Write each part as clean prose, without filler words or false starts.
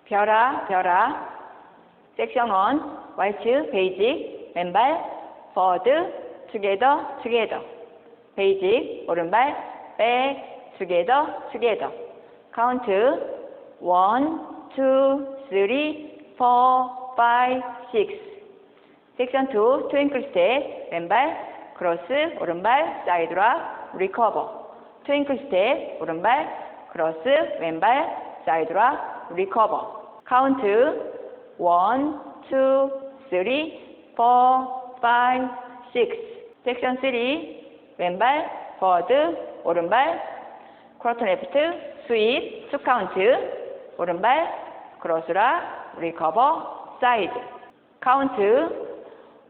벼라, 벼라. 섹션 1, 왈츠, 베이직, 왼발, forward, together, together. 베이직, 오른발, back, together, together. 카운트, 1, 2, 3, 4, 5, 6. 섹션 2, 트윙클 스텝, 왼발, 크로스, 오른발, 사이드 락, 리커버. 트윙클 스텝, 오른발, 크로스, 왼발, 사이드 락, 리커버. 카운트, 1, 2, 3, 4, 5, 6. 섹션 3, 왼발, 포워드, 오른발, 쿼터 레프트, 스윗, 투 카운트, 오른발, 크로스 락, 리커버, 사이드. 카운트,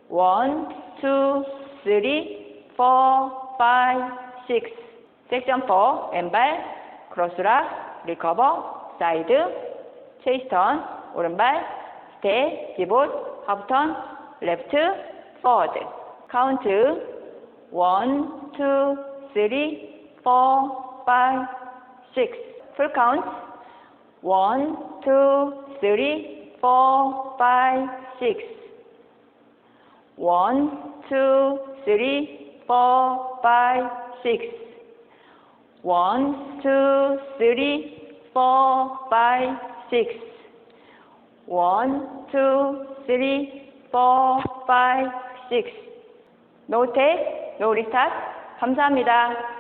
1, 2, 3, 4, 5, 6. 섹션 4, 왼발, 크로스 락, 리커버, 사이드, 체이스 턴, 오른발, 스텝, 피봇, 하프 턴, 레프트, 포워드. 카운트, 1, 2, 3, 4, 5, 6. 풀 카운트, 1, 2, 3, 4, 5, 6. 1, 2, 3, 4, 5, 6. 1, 2, 3, 4, 5, 6. 1, 2, 3, 4, 5, 6. No take, no restart. 감사합니다.